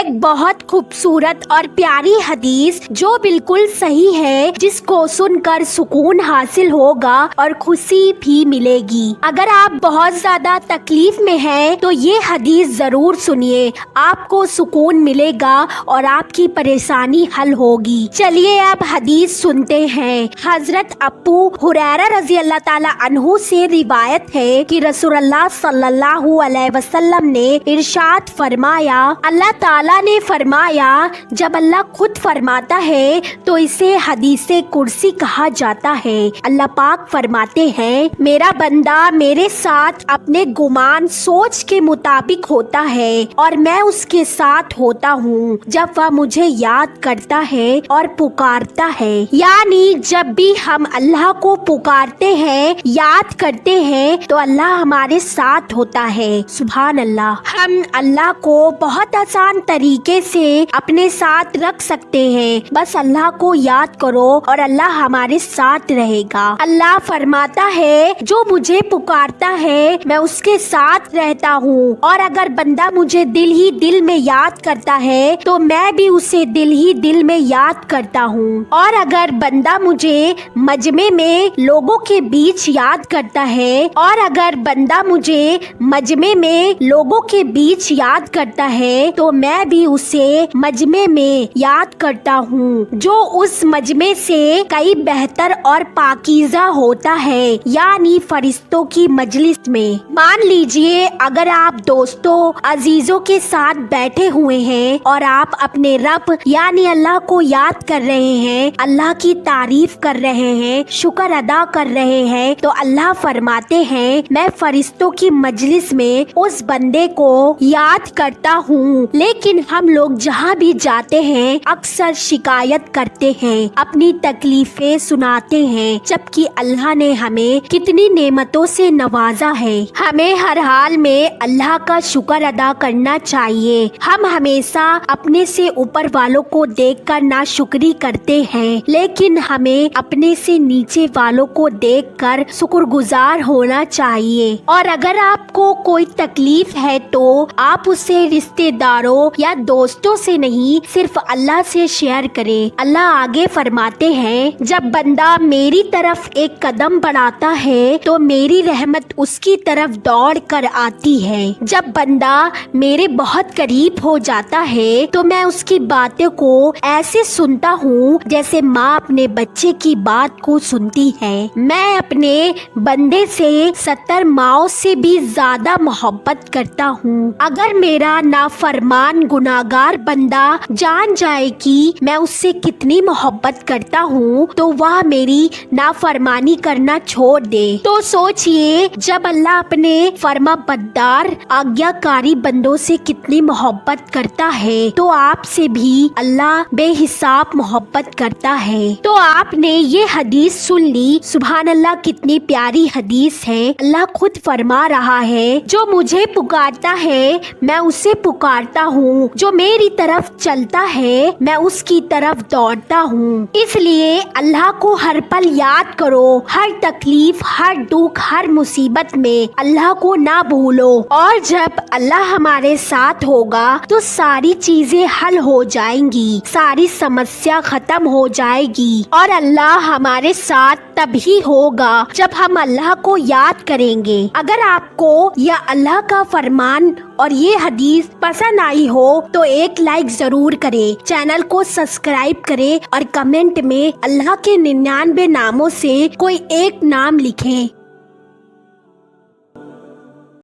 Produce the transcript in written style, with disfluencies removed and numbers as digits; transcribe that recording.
ایک بہت خوبصورت اور پیاری حدیث جو بالکل صحیح ہے، جس کو سن کر سکون حاصل ہوگا اور خوشی بھی ملے گی۔ اگر آپ بہت زیادہ تکلیف میں ہیں تو یہ حدیث ضرور سنیے، آپ کو سکون ملے گا اور آپ کی پریشانی حل ہوگی۔ چلیے اب حدیث سنتے ہیں۔ حضرت ابو ہریرہ رضی اللہ تعالیٰ عنہ سے روایت ہے کہ رسول اللہ صلی اللہ علیہ وسلم نے ارشاد فرمایا، اللہ تعالیٰ نے فرمایا، جب اللہ خود فرماتا ہے تو اسے حدیث کرسی کہا جاتا ہے۔ اللہ پاک فرماتے ہیں، میرا بندہ میرے ساتھ اپنے گمان سوچ کے مطابق ہوتا ہے اور میں اس کے ساتھ ہوتا ہوں جب وہ مجھے یاد کرتا ہے اور پکارتا ہے۔ یعنی جب بھی ہم اللہ کو پکارتے ہیں، یاد کرتے ہیں تو اللہ ہمارے ساتھ ہوتا ہے۔ سبحان اللہ۔ ہم اللہ کو بہت آسان طریقے سے اپنے ساتھ رکھ سکتے ہیں، بس اللہ کو یاد کرو اور اللہ ہمارے ساتھ رہے گا۔ اللہ فرماتا ہے، جو مجھے پکارتا ہے میں اس کے ساتھ رہتا ہوں، اور اگر بندہ مجھے دل ہی دل میں یاد کرتا ہے تو میں بھی اسے دل ہی دل میں یاد کرتا ہوں، اور اگر بندہ مجھے مجمع میں لوگوں کے بیچ یاد کرتا ہے، اور اگر بندہ مجھے مجمع میں لوگوں کے بیچ یاد کرتا ہے تو میں بھی اسے مجمع میں یاد کرتا ہوں، جو اس مجمع سے کئی بہتر اور پاکیزہ ہوتا ہے، یعنی فرشتوں کی مجلس میں۔ مان لیجئے اگر آپ دوستوں عزیزوں کے ساتھ بیٹھے ہوئے ہیں اور آپ اپنے رب یعنی اللہ کو یاد کر رہے ہیں، اللہ کی تعریف کر رہے ہیں، شکر ادا کر رہے ہیں، تو اللہ فرماتے ہیں، میں فرشتوں کی مجلس میں اس بندے کو یاد کرتا ہوں۔ لیکن ہم لوگ جہاں بھی جاتے ہیں اکثر شکایت کرتے ہیں، اپنی تکلیفیں سناتے ہیں، جبکہ اللہ نے ہمیں کتنی نعمتوں سے نوازا ہے۔ ہمیں ہر حال میں اللہ کا شکر ادا کرنا چاہیے۔ ہم ہمیشہ اپنے سے اوپر والوں کو دیکھ کر ناشکری کرتے ہیں، لیکن ہمیں اپنے سے نیچے والوں کو دیکھ کر شکر گزار ہونا چاہیے۔ اور اگر آپ کو کوئی تکلیف ہے تو آپ اسے رشتے داروں یا دوستوں سے نہیں، صرف اللہ سے شیئر کریں۔ اللہ آگے فرماتے ہیں، جب بندہ میری طرف ایک قدم بڑھاتا ہے تو میری رحمت اس کی طرف دوڑ کر آتی ہے۔ جب بندہ میرے بہت قریب ہو جاتا ہے تو میں اس کی باتوں کو ایسے سنتا ہوں جیسے ماں اپنے بچے کی بات کو سنتی ہے۔ میں اپنے بندے سے 70 ماؤں سے بھی زیادہ محبت کرتا ہوں۔ اگر میرا نافرمان گناہگار بندہ جان جائے کہ میں اس سے کتنی محبت کرتا ہوں تو وہ میری نافرمانی کرنا چھوڑ دے۔ تو سوچئے، جب اللہ اپنے فرما بردار آگیاکاری بندوں سے کتنی محبت کرتا ہے تو آپ سے بھی اللہ بے حساب محبت کرتا ہے۔ تو آپ نے یہ حدیث سن لی۔ سبحان اللہ، کتنی پیاری حدیث ہے۔ اللہ خود فرما رہا ہے، جو مجھے پکارتا ہے میں اسے پکارتا ہوں، جو میری طرف چلتا ہے میں اس کی طرف دوڑتا ہوں۔ اس لیے اللہ کو ہر پل یاد کرو، ہر تکلیف، ہر دکھ، ہر مصیبت میں اللہ کو نہ بھولو، اور جب اللہ ہمارے ساتھ ہوگا تو ساری چیزیں حل ہو جائیں گی، ساری سمسیا ختم ہو جائے گی، اور اللہ ہمارے ساتھ تب ہی ہوگا جب ہم اللہ کو یاد کریں گے۔ اگر آپ کو یہ اللہ کا فرمان اور یہ حدیث پسند آئی ہو تو ایک لائک ضرور کریں، چینل کو سبسکرائب کریں اور کمنٹ میں اللہ کے 99 ناموں سے کوئی ایک نام لکھیں۔